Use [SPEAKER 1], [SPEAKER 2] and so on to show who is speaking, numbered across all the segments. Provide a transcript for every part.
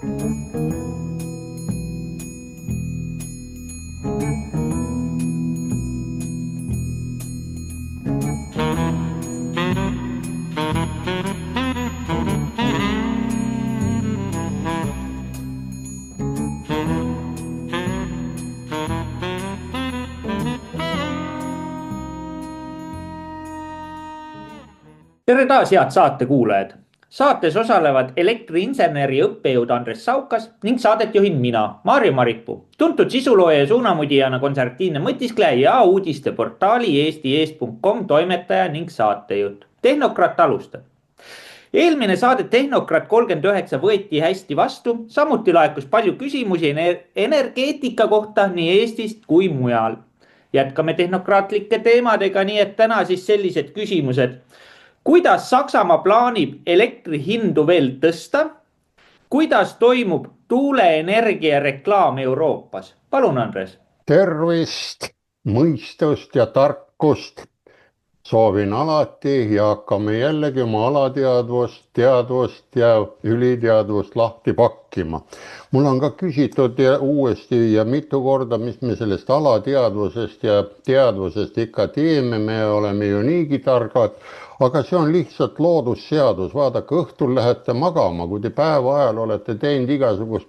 [SPEAKER 1] Tere taas, head saatekuulajad. Saates osalevad elektriinseneri õppejõud Andres Saukas ning saadet juhin mina, Maarjo Maripuu, tuntud sisulooja ja suunamudijana konservatiivne mõtiskleja ja uudisteportaali eesti.com toimetaja ning saatejuht. Tehnokrat alustab. Eelmine saade Tehnokrat 39 võeti hästi vastu, samuti laekus palju küsimusi energeetika kohta nii Eestist kui mujal. Jätkame tehnokraatlike teemadega, nii et täna siis sellised küsimused. Kuidas Saksamaa plaanib elektrihindu veel tõsta? Kuidas toimub tuuleenergia reklaam Euroopas? Palun, Andres.
[SPEAKER 2] Tervist, mõistust ja tarkust soovin alati ja hakkame jällegi oma alateadvust, teadvust ja üliteadvust lahti pakkima. Mul on ka küsitud uuesti ja mitu korda, mis me sellest alateadvusest ja teadvusest ikka teeme, me oleme ju niigi targad, aga see on lihtsalt loodusseadus. Vaadake, õhtul lähete magama, kui te päeva ajal olete teinud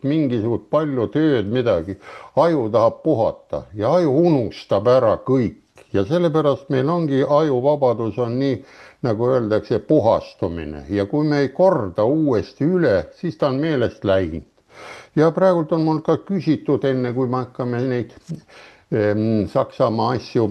[SPEAKER 2] mingisugust palju tööd midagi. Aju tahab puhata ja aju unustab ära kõik. Ja sellepärast meil ongi ajuvabadus on nii, nagu öeldakse, puhastumine. Ja kui me ei korda uuesti üle, siis ta on meelest läinud. Ja praegult on mul ka küsitud, enne kui me hakkame neid Saksamaa asju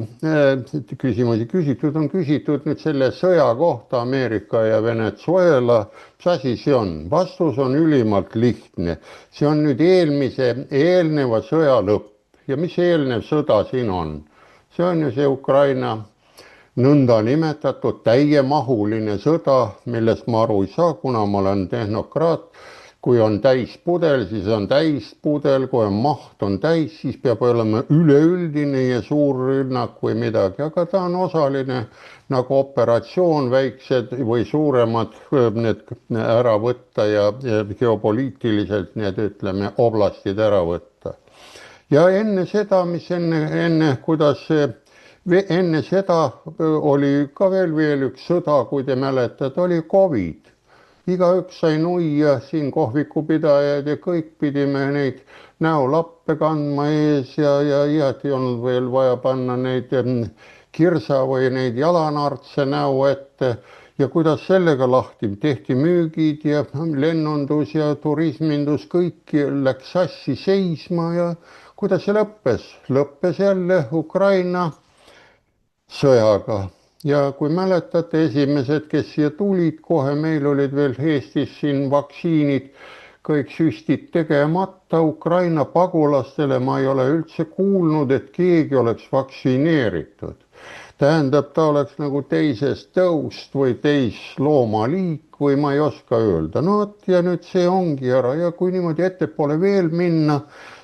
[SPEAKER 2] küsimusi on küsitud nüüd selle sõja kohta Ameerika ja Venezuela. Mis asi see on? Vastus on ülimalt lihtne. See on nüüd eelneva sõja lõpp. Ja mis eelnev sõda siin on? See on ju see Ukraina nõnda nimetatud täiemahuline sõda, millest ma aru ei saa, kuna ma olen tehnokraat. Kui on täis pudel, siis on täis pudel, kui on maht on täis, siis peab olema üleüldine ja suur rünnak või midagi, aga ta on osaline nagu operatsioon, väiksed või suuremad need ära võtta ja geopoliitiliselt need, ütleme, oblastid ära võtta. Ja enne seda, enne seda oli ka veel üks sõda, kui te mäletad, oli COVID. Igaüks sai nuia, siin kohvikupidajad ja kõik pidime neid näolappe kandma ees ja ei olnud veel vaja panna neid kirsa või neid jalanartse näo ette. Ja kuidas sellega lahti tehti müügid ja lennundus ja turismindus, kõik läks sassi seisma ja kuidas see lõppes? Lõppes jälle Ukraina sõjaga. Ja kui mäletate, esimesed, kes siia tulid, kohe meil olid veel Eestis siin vaktsiinid, kõik süstid tegemata. Ukraina pagulastele ma ei ole üldse kuulnud, et keegi oleks vaktsineeritud. Tähendab, ta oleks nagu teisest tõust või loomaliik või ma ei oska öelda. No ja nüüd see ongi ära ja kui niimoodi ettepoole veel minna,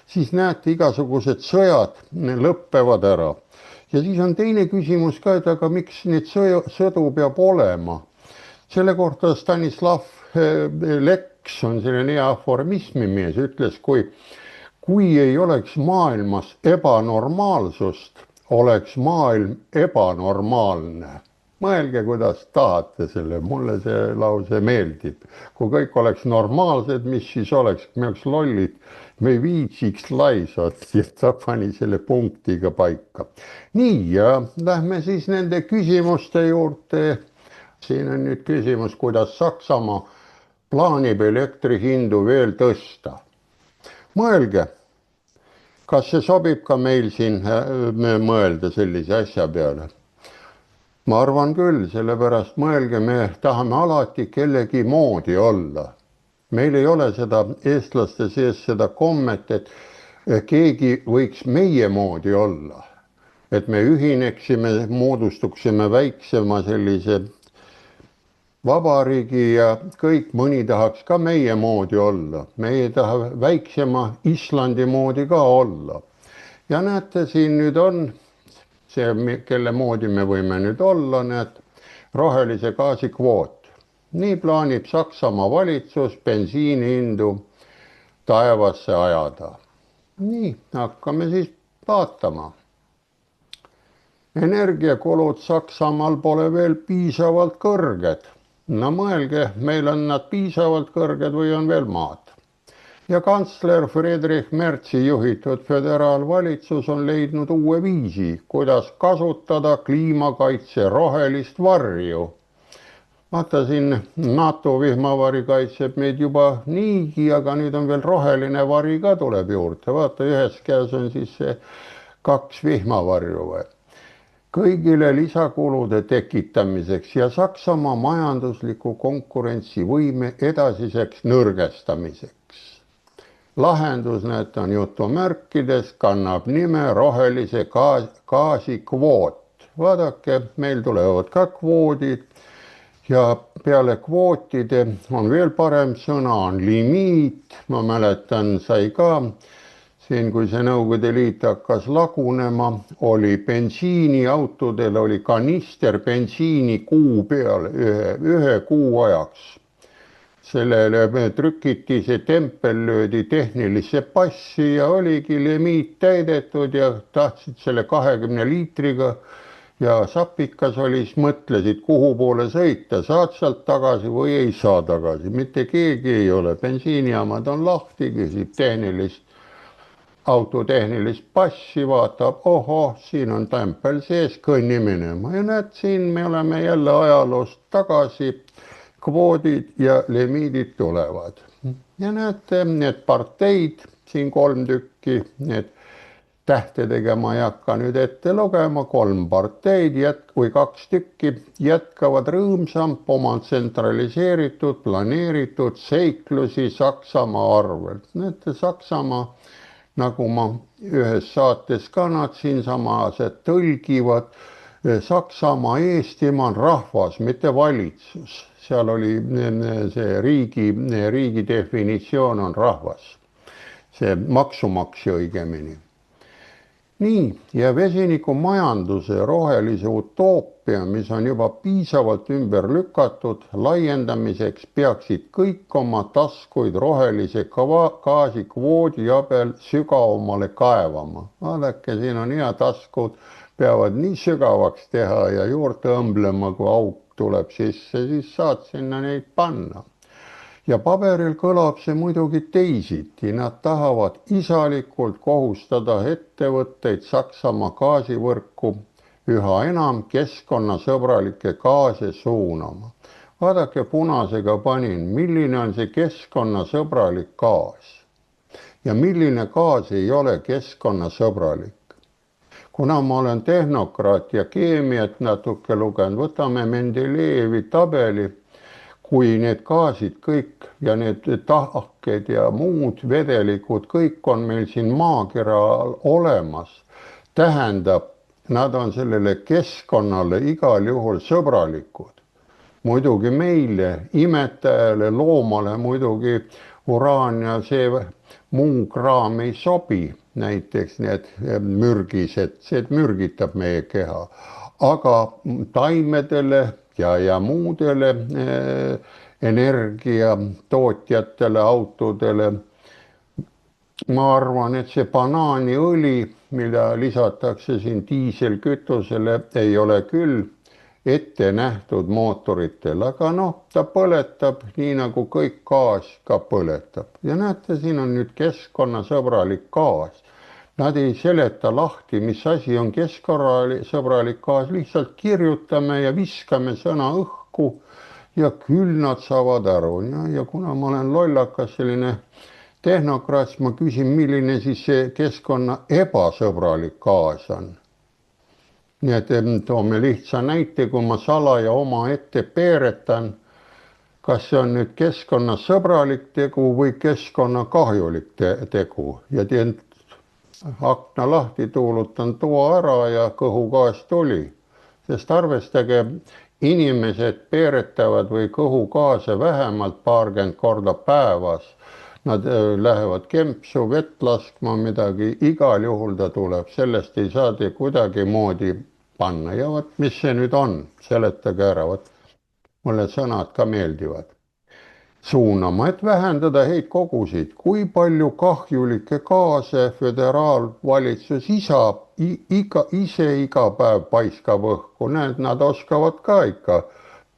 [SPEAKER 2] siis näete, igasugused sõjad lõppevad ära. Ja siis on teine küsimus ka, et aga miks neid sõdu peab olema? Selle kohta Stanislav Leks on selline hea aforismimees, ütles, kui ei oleks maailmas ebanormaalsust, oleks maailm ebanormaalne. Mõelge, kuidas tahate selle, mulle see lause meeldib. Kui kõik oleks normaalsed, mis siis oleks, me oleks lollid, me ei viitsiks laisad, ja ta pani selle punktiga paika. Nii, ja lähme siis nende küsimuste juurde. Siin on nüüd küsimus, kuidas Saksamaa plaanib elektrihindu veel tõsta. Mõelge, kas see sobib ka meil siin mõelda sellise asja peale? Ma arvan küll, sellepärast mõelge, me tahame alati kellegi moodi olla. Meil ei ole seda eestlaste sees seda kommet, et keegi võiks meie moodi olla. Et me ühineksime, moodustuksime väiksema sellise vabariigi ja kõik mõni tahaks ka meie moodi olla. Meie taha väiksema Islandi moodi ka olla. Ja näete, siin nüüd on see, kelle moodi me võime nüüd olla, need rohelise gaasi kvoot. Nii plaanib Saksamaa valitsus bensiinihindu taevasse ajada. nii, hakkame siis vaatama. Energiakulud Saksamaal pole veel piisavalt kõrged. no mõelge, meil on nad piisavalt kõrged või on veel maad. ja kantsler Friedrich Merzi juhitud föderaalvalitsus on leidnud uue viisi, kuidas kasutada kliimakaitse rohelist varju. vaata siin NATO vihmavari kaitseb meid juba niigi, aga nüüd on veel roheline vari ka tuleb juurde. vaata, ühes käes on siis see 2 vihmavarju või. kõigile lisakulude tekitamiseks ja Saksamaa majandusliku konkurentsivõime edasiseks nõrgestamiseks. lahendus, need on jutumärkides, kannab nime rohelise gaasi kvoot. vaadake, meil tulevad ka kvoodid ja peale kvootide on veel parem sõna, on limiit. ma mäletan, sai ka siin, kui see Nõukogude Liit hakkas lagunema, oli bensiiniautodel oli kanister bensiini kuu peale ühe kuu ajaks. sellele trükiti see tempel, löödi tehnilisse passi ja oligi limiit täidetud ja tahtsid selle 20 liitriga ja sapikas oli, siis mõtlesid, kuhu poole sõita, saad sealt tagasi või ei saa tagasi. mitte keegi ei ole, bensiinijaamad on lahti, küsib auto tehnilist passi, vaatab, ohoh, siin on tempel sees, kõnni minema. ja näed, siin me oleme jälle ajaloost tagasi, kvoodid ja limiidid tulevad. ja näete, need parteid, siin 3 tükki, need tähtedega ma ei hakka nüüd ette lugema, 3 parteid või 2 tükki jätkavad rõõmsalt oma tsentraliseeritud, planeeritud seiklusi Saksamaa arvelt. näete, Saksamaa, nagu ma ühes saates ka nad siinsamas tõlgivad, Saksamaa, Eestimaa on rahvas, mitte valitsus. seal oli see riigi definitsioon on rahvas, see maksumaksja õigemini. nii, ja vesinikumajanduse rohelise utoopia, mis on juba piisavalt ümber lükatud, laiendamiseks peaksid kõik oma taskuid rohelise gaasi kvoodi abel sügavamale kaevama. vaadake, siin on hea, taskud peavad nii sügavaks teha ja juurde õmblema, kui auk tuleb sisse, siis saad sinna neid panna. ja paberil kõlab see muidugi teisiti, nad tahavad isalikult kohustada ettevõtteid Saksamaa gaasivõrku üha enam keskkonnasõbralikke gaase suunama. vaadake, punasega panin, milline on see keskkonnasõbralik gaas ja milline gaas ei ole keskkonnasõbralik. kuna ma olen tehnokraat ja keemiat natuke lugenud, võtame Mendelejevi tabeli, kui need gaasid kõik ja need tahked ja muud vedelikud, kõik on meil siin maakeral olemas, tähendab, nad on sellele keskkonnale igal juhul sõbralikud. muidugi meile, imetajale, loomale muidugi uraan ja see muu kraam ei sobi, näiteks need mürgised, see mürgitab meie keha, aga taimedele ja muudele energiatootjatele, autodele, ma arvan, et see banaaniõli, mida lisatakse siin diiselkütusele, ei ole küll ette nähtud mootoritel, aga noh, ta põletab nii nagu kõik gaas ka põletab. ja näete, siin on nüüd keskkonnasõbralik gaas. Nad ei seleta lahti, mis asi on keskkonnasõbralik gaas, lihtsalt kirjutame ja viskame sõna õhku ja küll nad saavad aru. ja kuna ma olen lollakas selline tehnokraat, siis ma küsin, milline siis see keskkonna ebasõbralik gaas on. nii et toome lihtsa näite, kui ma salaja omaette peeretan, kas see on nüüd keskkonnasõbralik tegu või keskkonnakahjulik tegu ja teen akna lahti, tuulutan toa ära ja kõhugaas tuli. sest arvestage, inimesed peeretavad või kõhugaase vähemalt paarkümmend korda päevas. Nad lähevad kempsu, vett laskma, midagi, igal juhul ta tuleb, sellest ei saa te kuidagimoodi panna. ja vot, mis see nüüd on, seletage ära, vot mulle sõnad ka meeldivad. suunama, et vähendada heitkogusid. Kui palju kahjulikke gaase föderaalvalitsus ise iga päev paiskab õhku, nad oskavad ka ikka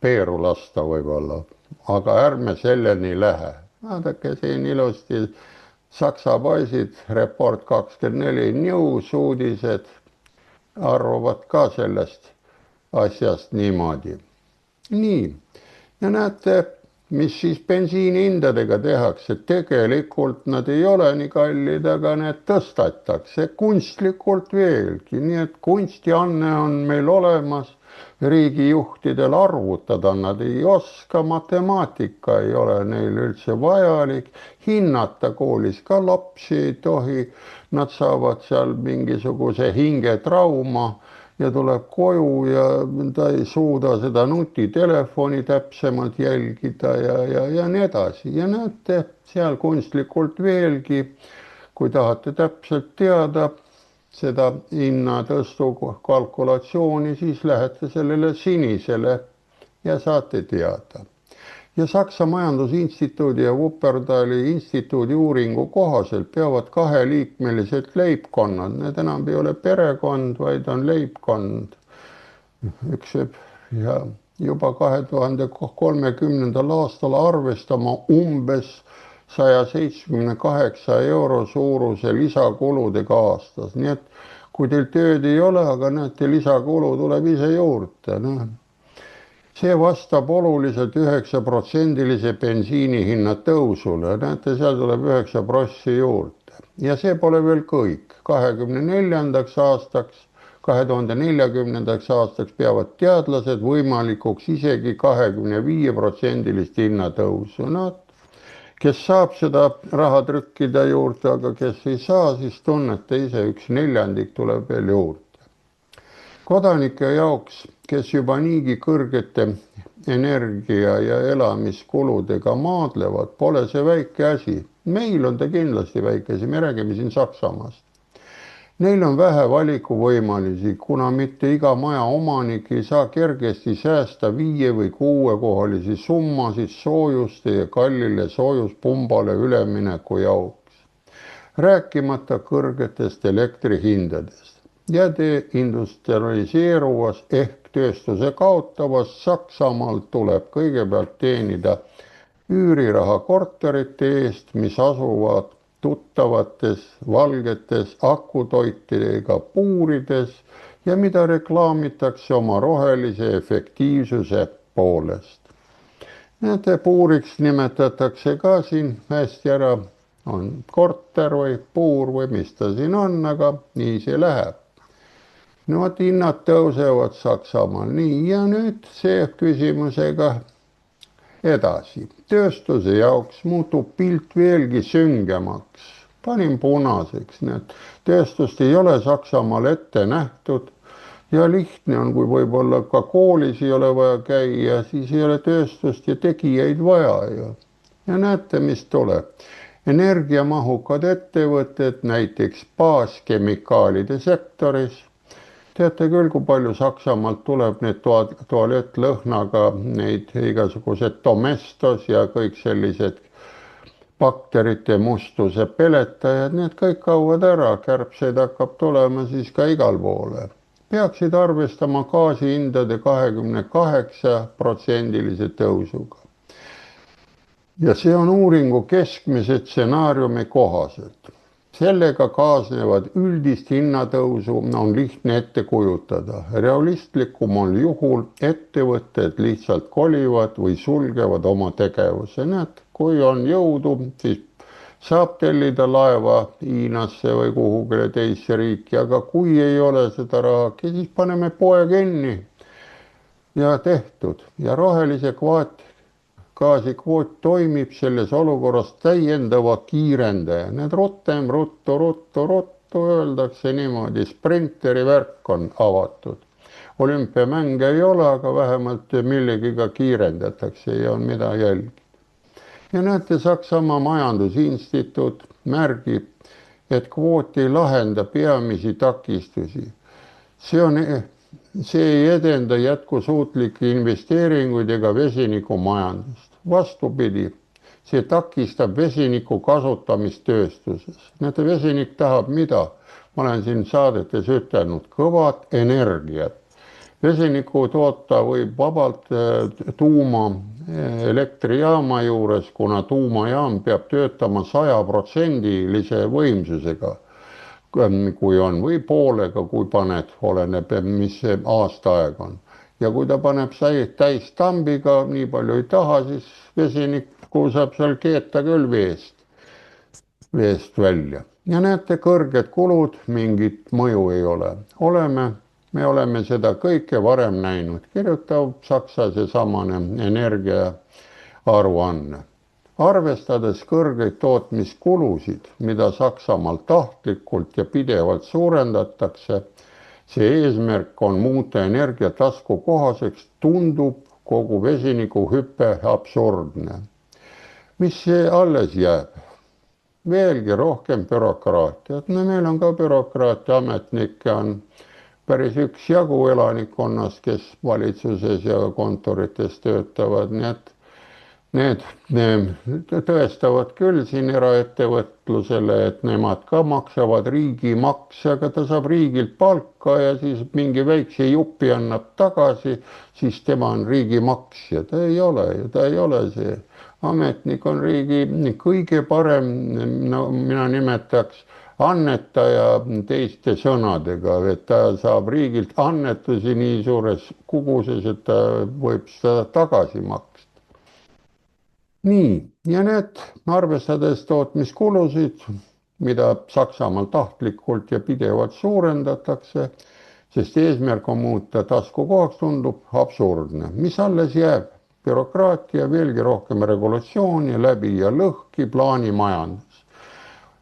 [SPEAKER 2] peeru lasta võib-olla, aga ärme selleni lähe. Vaadake siin ilusti Saksa poisid, Report24 News uudised arvavad ka sellest asjast niimoodi. Nii, ja näete, mis siis bensiinihindadega tehakse. Tegelikult nad ei ole nii kallid, aga need tõstetakse kunstlikult veelgi. Nii et kunstianne on meil olemas riigijuhtidel arvutada. Nad ei oska, matemaatika ei ole neil üldse vajalik. Hinnata koolis ka lapsi ei tohi. Nad saavad seal mingisuguse hingetrauma ja tuleb koju ja ta ei suuda seda nutitelefoni täpsemalt jälgida ja nii edasi. Ja näete, seal kunstlikult veelgi, kui tahate täpselt teada seda hinnatõstu kalkulatsiooni, siis lähete sellele sinisele ja saate teada. Ja Saksa Majandusinstituudi ja Wuppertali instituudi uuringu kohaselt peavad kaheliikmelised leibkonnad, need enam ei ole perekond, vaid on leibkond. Ja juba 2030. aastal arvestama umbes 178 euro suuruse lisakuludega aastas. Nii et kui teil tööd ei ole, aga näete, lisakulu tuleb ise juurde. See vastab oluliselt 9% bensiini hinna tõusule. Näete, seal tuleb 9% juurde. Ja see pole veel kõik. 2040. aastaks peavad teadlased võimalikuks isegi 25% hinnatõusu. Kes saab seda raha trükkida juurde, aga kes ei saa, siis tunnete ise, 1/4 tuleb veel juurde. Kodanike jaoks, kes juba niigi kõrgete energia ja elamiskuludega maadlevad, pole see väike asi. Meil on ta kindlasti väike asi, me räägime siin Saksamaast. Neil on vähe valikuvõimalusi, kuna mitte iga maja omanik ei saa kergesti säästa 5- või 6-kohalisi summasid soojuste ja kallile soojuspumbale ülemineku jaoks. Rääkimata kõrgetest elektrihindadest. Ja deindustrialiseeruvas ehk tööstuse kaotavas Saksamaal tuleb kõigepealt teenida üüriraha korterite eest, mis asuvad tuttavates valgetes akutoitidega puurides ja mida reklaamitakse oma rohelise efektiivsuse poolest. Näete, puuriks nimetatakse ka siin hästi ära, on korter või puur või mis ta siin on, aga nii see läheb. No vot, hinnad tõusevad Saksamaal. Nii, ja nüüd see küsimusega edasi. Tööstuse jaoks muutub pilt veelgi süngemaks. Panin punaseks. Tööstust ei ole Saksamaal ette nähtud ja lihtne on, kui võib-olla ka koolis ei ole vaja käia, siis ei ole tööstust ja tegijaid vaja. Ja näete, mis tuleb. Energiamahukad ettevõtted, näiteks baaskemikaalide sektoris. Teate küll, kui palju Saksamaalt tuleb need tualettlõhnaga, neid igasugused domestos ja kõik sellised bakterite mustuse peletajad, need kõik kaovad ära, kärbseid hakkab tulema siis ka igal poole. Peaksid arvestama gaasihindade 28% tõusuga. Ja see on uuringu keskmise stsenaariumi kohaselt. Sellega kaasnevad üldist hinnatõusu on lihtne ette kujutada. Realistlikum on juhul ettevõtted lihtsalt kolivad või sulgevad oma tegevuse. Näed, kui on jõudu, siis saab tellida laeva Hiinasse või kuhugile teisse riiki, aga kui ei ole seda raha, siis paneme poe kinni ja tehtud. Ja rohelise gaasikvoot toimib selles olukorras täiendava kiirendaja. Need rutem, ruttu öeldakse niimoodi, sprinteri värk on avatud. Olümpiamänge ei ole, aga vähemalt millegiga kiirendatakse ja on mida jälgida. Ja näete, Saksamaa Majandusinstituut märgib, et kvoot ei lahenda peamisi takistusi. See ei edenda jätkusuutlikke investeeringuid ega vesinikumajandust. Vastupidi, see takistab vesiniku kasutamist tööstuses. näete, vesinik tahab mida? Ma olen siin saadetes ütelnud, kõvat energiat. Vesiniku toota võib vabalt tuumaelektrijaama juures, kuna tuumajaam peab töötama 100%-lise võimsusega, kui on, või poolega, kui paned, oleneb, mis see aastaaeg on. Ja kui ta paneb täis tambiga, nii palju ei taha, siis vesinikku saab seal keeta küll veest välja. Ja näete, kõrged kulud, mingit mõju ei ole. Me oleme seda kõike varem näinud, kirjutab Saksa seesamane energiaaruanne. Arvestades kõrgeid tootmiskulusid, mida Saksamaal tahtlikult ja pidevalt suurendatakse, see eesmärk on muuta energia taskukohaseks, tundub kogu vesiniku hüppe absurdne. Mis alles jääb? Veelgi rohkem bürokraatiat. No meil on ka bürokraatia ametnikke, on päris üksjagu elanikkonnast, kes valitsuses ja kontorites töötavad, nii et need tõestavad küll siin eraettevõtlusele, et nemad ka maksavad riigimakse, aga ta saab riigilt palka ja siis mingi väikse jupi annab tagasi, siis tema on riigimaksja. Ta ei ole see. Ametnik on riigi kõige parem, no mina nimetaks annetaja teiste sõnadega, et ta saab riigilt annetusi nii suures koguses, et ta võib seda tagasi maksta. Nii, ja need arvestades tootmiskulusid, mida Saksamaal tahtlikult ja pidevalt suurendatakse, sest eesmärk on muuta taskukohaks, tundub absurdne. Mis alles jääb? Bürokraatia, veelgi rohkem regulatsiooni, läbi ja lõhki, plaanimajandus.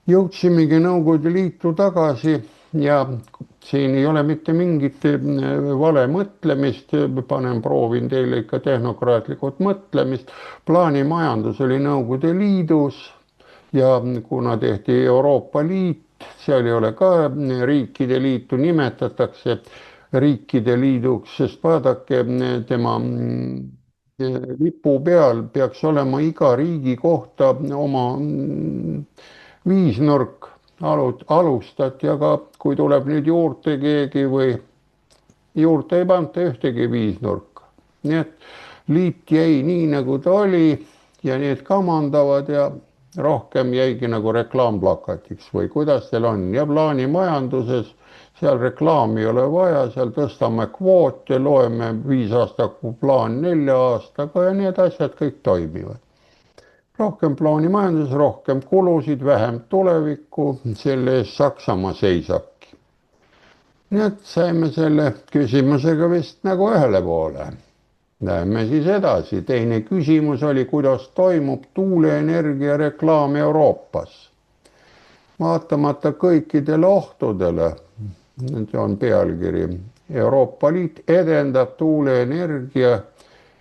[SPEAKER 2] Jõudsimegi Nõukogude Liitu tagasi ja siin ei ole mitte mingit vale mõtlemist, proovin teile ikka tehnokraatlikult mõtlemist. Plaanimajandus oli Nõukogude Liidus ja kuna tehti Euroopa Liit, seal ei ole ka riikide liitu, nimetatakse riikide liiduks, sest vaadake, tema lipu peal peaks olema iga riigi kohta oma viisnurk. Alustati, aga kui tuleb nüüd juurde keegi või juurde ei panta ühtegi viisnurka. Nii et liit jäi nii, nagu ta oli ja need kamandavad ja rohkem jäigi nagu reklaamplakatiks või kuidas teil on. Ja plaanimajanduses seal reklaami ei ole vaja, seal tõstame kvoote, loeme 5 aastaku plaan 4 aastaga ja need asjad kõik toimivad. Rohkem plaanimajandus, rohkem kulusid, vähem tulevikku, selle eest Saksamaa seisabki. Nii et saime selle küsimusega vist nagu ühele poole. Läheme siis edasi. Teine küsimus oli, kuidas toimub tuuleenergia reklaam Euroopas. Vaatamata kõikidele ohtudele, see on pealkiri, Euroopa Liit edendab tuuleenergia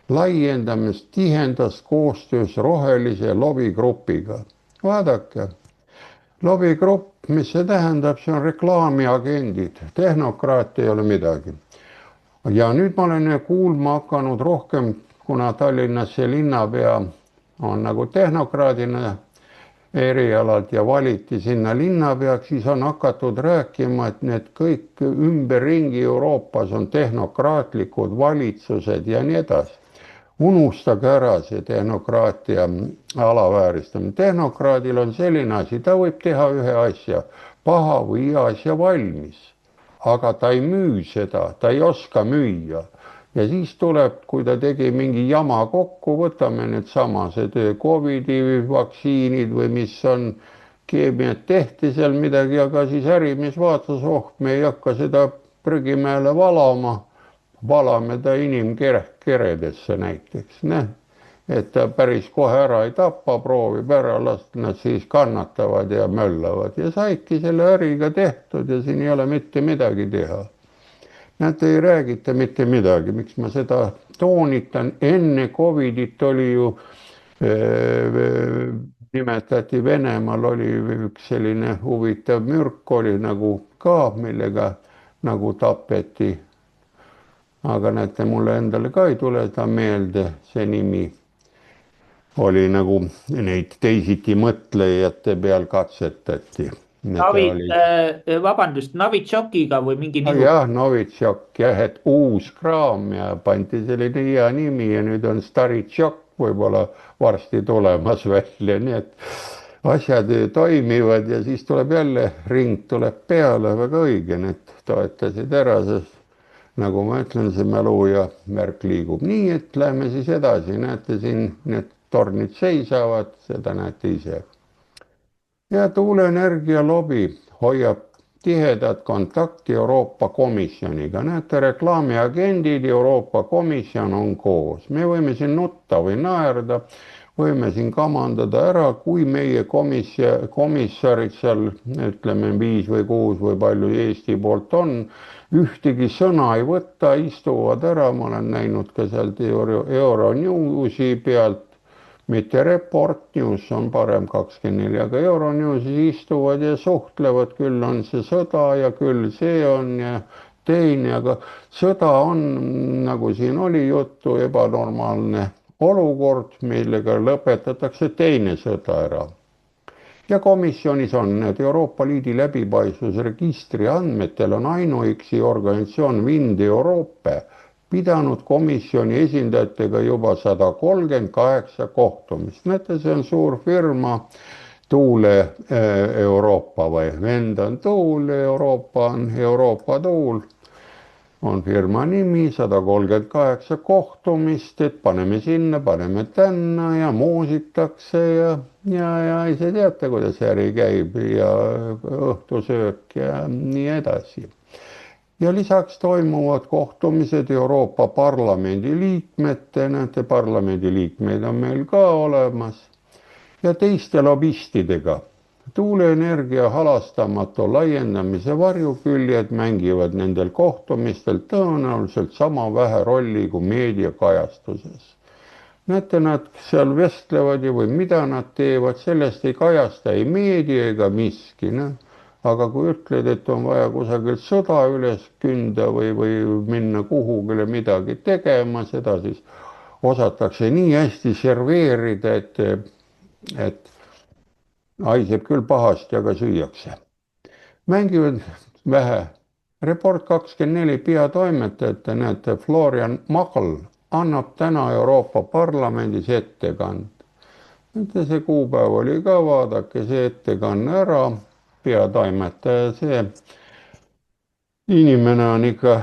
[SPEAKER 2] laiendamist tihendas koostöös rohelise lobigrupiga. Vaadake, lobigrupp, mis see tähendab, see on reklaamiagendid, tehnokraat ei ole midagi. Ja nüüd ma olen kuulma hakanud rohkem, kuna Tallinnas see linnapea on nagu tehnokraadina erialalt ja valiti sinna linnapeaks, siis on hakatud rääkima, et need kõik ümberringi Euroopas on tehnokraatlikud valitsused ja nii edasi. Unustage ära see tehnokraatia alavääristamine. Tehnokraadil on selline asi, ta võib teha ühe asja, paha või hea asja valmis, aga ta ei müü seda, ta ei oska müüa. Ja siis tuleb, kui ta tegi mingi jama kokku, võtame need samased Covidi vaktsiinid või mis on, keemiat tehti seal midagi, aga siis ärimees vaatas, me ei hakka seda prügimäele valame ta inimkeredesse näiteks, et ta päris kohe ära ei tapa, proovib ära lasta, nad siis kannatavad ja möllavad ja saidki selle äriga tehtud ja siin ei ole mitte midagi teha. Nad ei räägita mitte midagi, miks ma seda toonitan, enne Covidit oli ju, nimetati Venemaal oli üks selline huvitav mürk oli nagu ka, millega nagu tapeti. Aga näete, mulle endale ka ei tule ta meelde see nimi. oli nagu neid teisiti mõtlejate peal katsetati. Need olid
[SPEAKER 1] Vabandust, Novitšokiga või mingi nihu?
[SPEAKER 2] jah, Novitšok jah, et uus kraam ja pandi selline hea nimi ja nüüd on Staritšok võib-olla varsti tulemas välja, nii et asjad toimivad ja siis tuleb jälle, ring tuleb peale, väga õige, need toetasid ära, sest nagu ma ütlen, see mälu ja märk liigub. Nii et lähme siis edasi, näete siin need tornid seisavad, seda näete ise. Ja tuuleenergia lobi hoiab tihedat kontakti Euroopa Komisjoniga. Näete, reklaamiagendid, Euroopa Komisjon on koos. Me võime siin nutta või naerda, võime siin kamandada ära, kui meie komissarid seal, ütleme 5 või 6 või palju Eesti poolt on, ühtegi sõna ei võta, istuvad ära, ma olen näinud ka sealt Euronewsi pealt, mitte Report News, on parem 24, aga Euronewsis istuvad ja suhtlevad, küll on see sõda ja küll see on ja teine, aga sõda on, nagu siin oli juttu, ebanormaalne olukord, millega lõpetatakse teine sõda ära. Ja komisjonis on need Euroopa Liidu läbipaistvusregistri andmetel on ainuüksi organisatsioon Wind Euroopa pidanud komisjoni esindajatega juba 138 kohtumist. Näete, see on suur firma, Tuule Euroopa või Vend on tuul, Euroopa on Euroopa tuul, on firma nimi, 138 kohtumist, et paneme sinna, paneme tänna ja moositakse ja ise teate, kuidas äri käib ja õhtusöök ja nii edasi. Ja lisaks toimuvad kohtumised Euroopa Parlamendi liikmete, näete, parlamendi liikmeid on meil ka olemas, ja teiste lobistidega. Tuuleenergia halastamatu laiendamise varjuküljed mängivad nendel kohtumistel tõenäoliselt sama vähe rolli kui meediakajastuses. Näete, nad seal vestlevad ja või mida nad teevad, sellest ei kajasta ei meedia ega miski, aga kui ütled, et on vaja kusagil sõda üles künda või minna kuhugile midagi tegema, seda siis osatakse nii hästi serveerida, et haiseb küll pahasti, aga süüakse. Mängivad vähe. Report 24 peatoimetajate, näete, Florian Machl annab täna Euroopa Parlamendis ettekande. See kuupäev oli ka, vaadake see ettekanne ära. Peatoimetaja, see inimene on ikka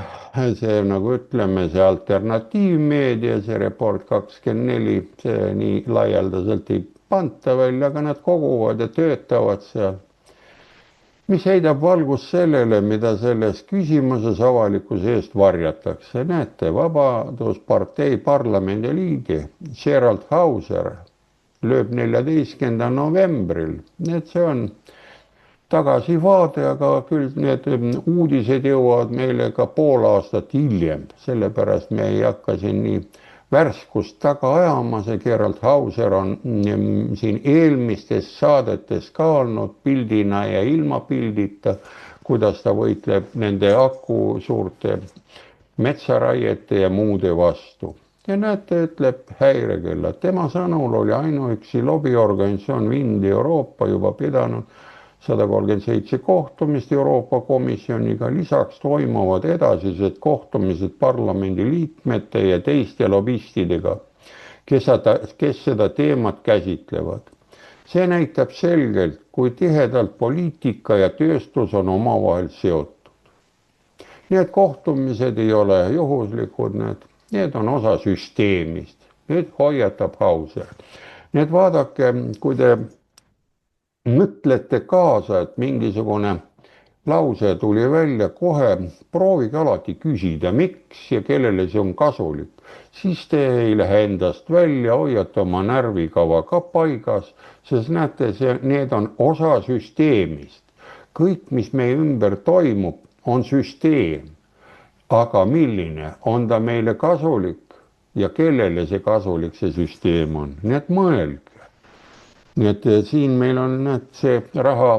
[SPEAKER 2] see, nagu ütleme, see alternatiivmeedia, see Report 24, see nii laialdaselt ei panta välja, aga nad koguvad ja töötavad seal. Mis heidab valgust sellele, mida selles küsimuses avalikkuse eest varjatakse. Näete, Vabaduspartei parlamendi liige Gerald Hauser lööb 14. novembril, et see on tagasivaade, aga küll need uudised jõuavad meile ka pool aastat hiljem, sellepärast me ei hakka siin nii värskust taga ajama, see Gerald Hauser on siin eelmistes saadetes ka olnud pildina ja ilma pildita, kuidas ta võitleb nende aku suurte metsaraiete ja muude vastu. Ja näete, ütleb Häirekella, tema sõnul oli ainuüksi lobiorganisatsioon Wind Euroopa juba pidanud 137 kohtumist Euroopa Komisjoniga, lisaks toimuvad edasised kohtumised parlamendi liikmete ja teiste lobistidega, kes seda teemat käsitlevad. See näitab selgelt, kui tihedalt poliitika ja tööstus on omavahel seotud. Need kohtumised ei ole juhuslikud, need on osa süsteemist. Nüüd hoiatab Hauser. Need vaadake, kui te mõtlete kaasa, et mingisugune lause tuli välja, kohe proovige alati küsida, miks ja kellele see on kasulik. Siis te ei lähe endast välja, hoiate oma närvikava ka paigas, sest näete, need on osa süsteemist. Kõik, mis meie ümber toimub, on süsteem. Aga milline on ta meile kasulik ja kellele see kasulik see süsteem on? Nii et mõelge. Nii et siin meil on see raha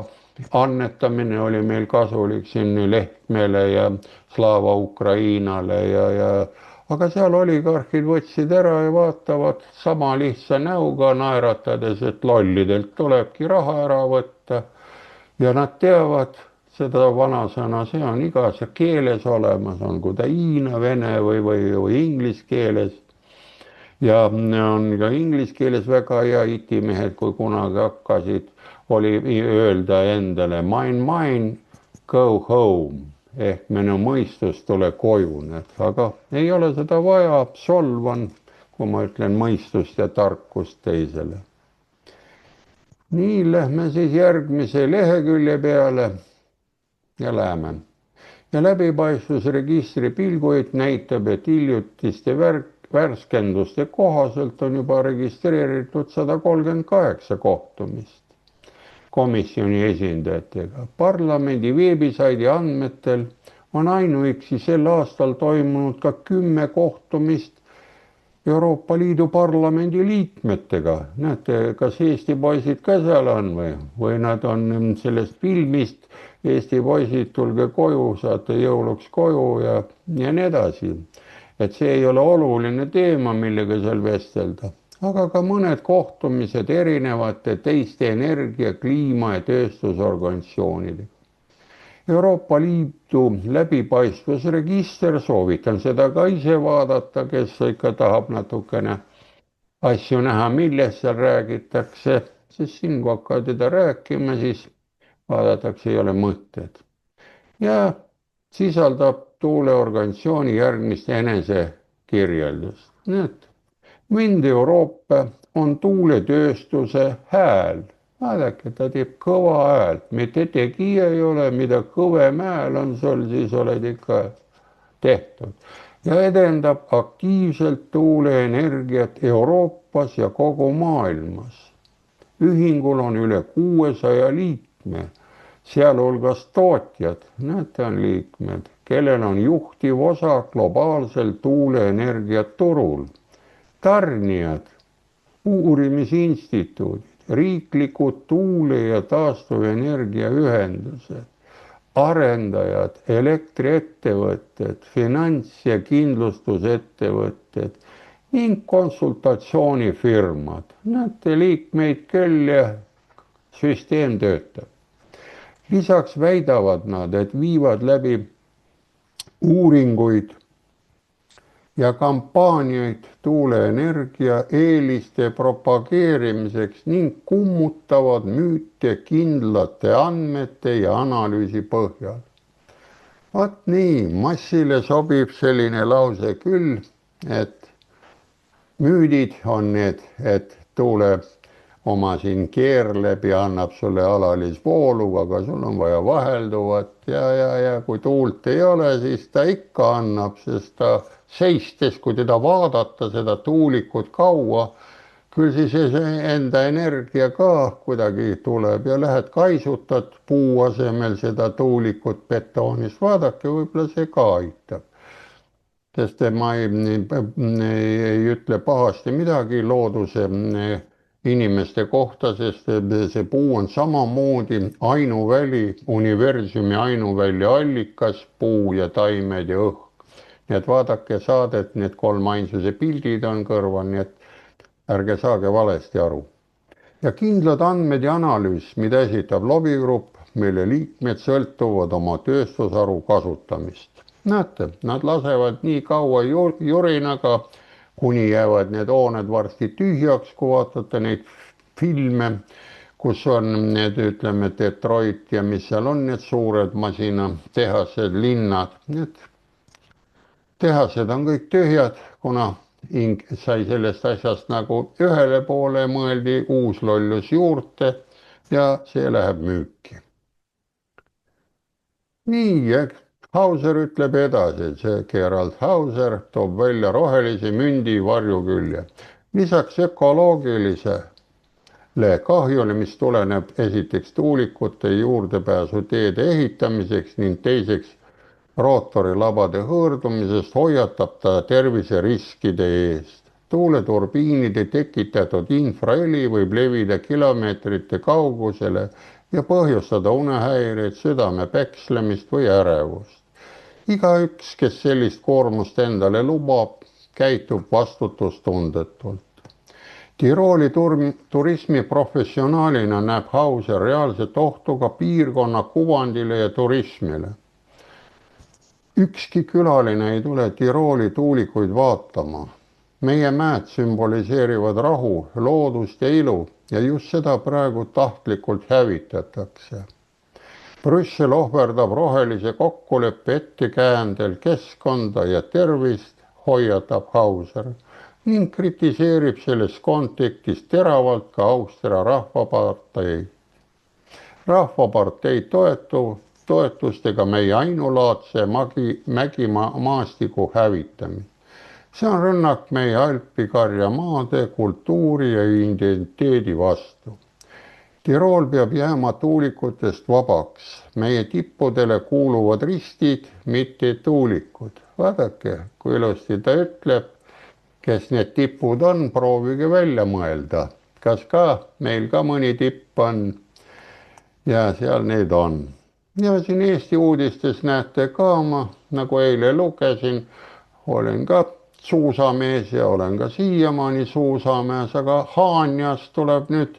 [SPEAKER 2] annetamine oli meil kasulik siin Lehtmele ja Slava Ukrainale ja aga seal oligarhid võtsid ära ja vaatavad sama lihtsa näoga naeratades, et lollidelt tulebki raha ära võtta ja nad teavad seda vanasõna, see on igas keeles olemas, olgu ta hiina, vene või inglise keeles. Ja on ka inglise keeles väga hea itimehed, kui kunagi hakkasid, oli öelda endale mine, go home ehk minu mõistus tule koju, aga ei ole seda vaja, solvan, kui ma ütlen mõistust ja tarkust teisele. Nii, lähme siis järgmise lehekülje peale ja läheme. Ja läbipaistvusregistri pilguid näitab, et hiljutiste värskenduste kohaselt on juba registreeritud 138 kohtumist komisjoni esindajatega. Parlamendi veebisaidi andmetel on ainuüksi sel aastal toimunud ka 10 kohtumist Euroopa Liidu parlamendi liikmetega. Näete, kas Eesti poisid ka seal on või nad on sellest filmist Eesti poisid, tulge koju, saate jõuluks koju ja nii edasi. Et see ei ole oluline teema, millega seal vestelda, aga ka mõned kohtumised erinevate teiste energia, kliima ja tööstusorganisatsioonidega. Euroopa Liidu läbipaistvusregister, soovitan seda ka ise vaadata, kes ikka tahab natukene asju näha, millest seal räägitakse, sest siin kui hakkad teda rääkima, siis vaadatakse, ei ole mõtted. Ja sisaldab tuuleorganisatsiooni järgmist enesekirjeldust. Wind Euroopa on tuuletööstuse hääl. Vaadake, ta teeb kõva häält, mitte tegija ei ole, mida kõvem hääl on sul, siis oled ikka tehtud. Ja edendab aktiivselt tuuleenergiat Euroopas ja kogu maailmas. Ühingul on üle 600 liikme, sealhulgas tootjad, näete on liikmed, kellel on juhtiv osa globaalsel tuuleenergiaturul. Tarnijad, uurimisinstituudid, riiklikud tuule- ja taastuvenergiaühendused, arendajad, elektriettevõtted, finants- ja kindlustusettevõtted ning konsultatsioonifirmad. Näete liikmeid küll ja süsteem töötab. Lisaks väidavad nad, et viivad läbi uuringuid ja kampaaniaid tuuleenergia eeliste propageerimiseks ning kummutavad müüte kindlate andmete ja analüüsi põhjal. Vaat nii, massile sobib selline lause küll, et müüdid on need, et tuule oma siin keerleb ja annab sulle alalisvoolu, aga sul on vaja vahelduvat ja kui tuult ei ole, siis ta ikka annab, sest ta seistes, kui teda vaadata, seda tuulikut kaua, küll siis enda energia ka kuidagi tuleb ja lähed kaisutad puu asemel seda tuulikut betoonist, vaadake, võib-olla see ka aitab. Sest ma ei ütle pahasti midagi looduse inimeste kohta, sest see puu on samamoodi ainuväli, universumi ainuväli allikas, puu ja taimed ja õhk. Nii et vaadake saadet, need 3 ainsuse pildid on kõrval, nii et ärge saage valesti aru. Ja kindlad andmed ja analüüs, mida esitab lobigrupp, mille liikmed sõltuvad oma tööstusharu kasutamist. Näete, nad lasevad nii kaua jurinaga, kuni jäävad need hooned varsti tühjaks, kui vaatate neid filme, kus on need, ütleme, Detroit ja mis seal on, need suured masinatehased, linnad. Need tehased on kõik tühjad, kuna sai sellest asjast nagu ühele poole, mõeldi uus lollus juurde ja see läheb müüki. Nii, Hauser ütleb edasi, see Gerald Hauser toob välja rohelise mündi varjukülje. Lisaks ökoloogilisele kahjule, mis tuleneb esiteks tuulikute juurdepääsu teede ehitamiseks ning teiseks rootorilabade hõõrdumisest, hoiatab ta terviseriskide eest. Tuuleturbiinide tekitatud infraheli võib levida kilomeetrite kaugusele ja põhjustada unehäireid, südame pekslemist või ärevust. igaüks, kes sellist koormust endale lubab, käitub vastutustundetult. Tirooli turismiprofessionaalina näeb Hauser reaalset ohtu ka piirkonna kuvandile ja turismile. Ükski külaline ei tule Tirooli tuulikuid vaatama. Meie mäed sümboliseerivad rahu, loodust ja ilu ja just seda praegu tahtlikult hävitatakse. Brüssel ohverdab rohelise kokkuleppe ettekäändel keskkonda ja tervist, hoiatab Hauser ning kritiseerib selles kontekstis teravalt ka Austria Rahvaparteid. Rahvapartei toetustega meie ainulaadse mägimaastiku hävitamine. See on rünnak meie Alpikarja maade, kultuuri ja identiteedi vastu. Tirool peab jääma tuulikutest vabaks. Meie tippudele kuuluvad ristid, mitte tuulikud. Vaadake, kui ilusti ta ütleb, kes need tipud on, proovige välja mõelda. Kas ka meil ka mõni tipp on? Ja seal need on. Ja siin Eesti uudistes näete ka ma, nagu eile lugesin, olen ka suusamees ja olen ka siiamaani suusamees, aga Haanjas tuleb nüüd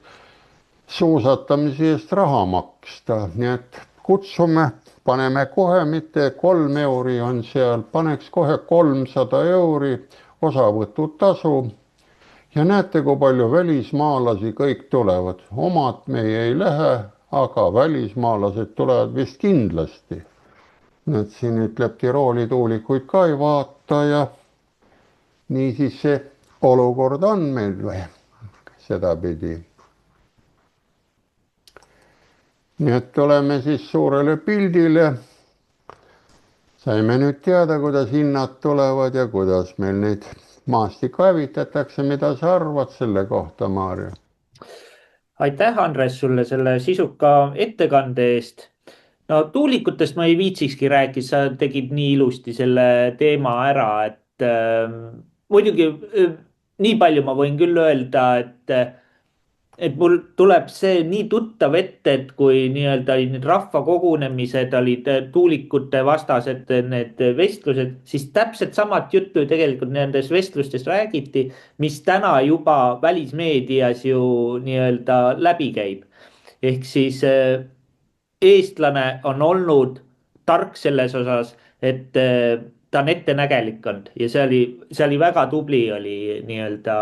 [SPEAKER 2] suusatamise eest raha maksta. Nii et kutsume, paneme kohe, mitte 3 euri on seal, paneks kohe 300 euri osavõtutasu ja näete, kui palju välismaalasi kõik tulevad. Omad meie ei lähe, aga välismaalased tulevad vist kindlasti. Nüüd siin ütleb Tirooli tuulikuid ka ei vaata ja nii siis see olukord on meil või sedapidi. Nii et tuleme siis suurele pildile. Saime nüüd teada, kuidas hinnad tulevad ja kuidas meil neid maastikku hävitatakse. Mida sa arvad selle kohta, Maarja?
[SPEAKER 1] Aitäh, Andres, sulle selle sisuka ettekande eest. No tuulikutest ma ei viitsikski rääkida, sa tegid nii ilusti selle teema ära, et muidugi nii palju ma võin küll öelda, et mul tuleb see nii tuttav ette, et kui nii-öelda need rahvakogunemised olid tuulikute vastased, need vestlused, siis täpselt samad juttu tegelikult nendes vestlustes räägiti, mis täna juba välismeedias ju nii-öelda läbi käib. Ehk siis eestlane on olnud tark selles osas, et ta on ettenägelik olnud ja see oli väga tubli oli nii-öelda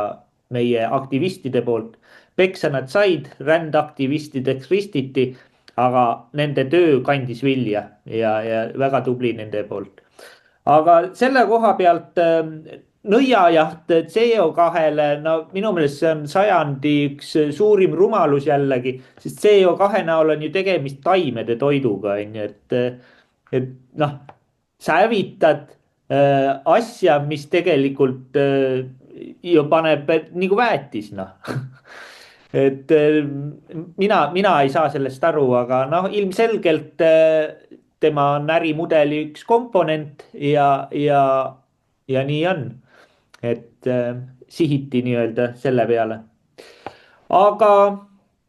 [SPEAKER 1] meie aktivistide poolt. Peksa nad said, rändaktivistideks ristiti, aga nende töö kandis vilja ja väga tubli nende poolt. Aga selle koha pealt nõiajaht CO2-le, no minu meelest see on sajandi üks suurim rumalus jällegi, sest CO2 näol on ju tegemist taimede toiduga, et noh, sa hävitad asja, mis tegelikult ju paneb nagu väetis, noh. Et mina ei saa sellest aru, aga noh, ilmselgelt tema on ärimudeli üks komponent ja nii on, et sihiti nii-öelda selle peale. Aga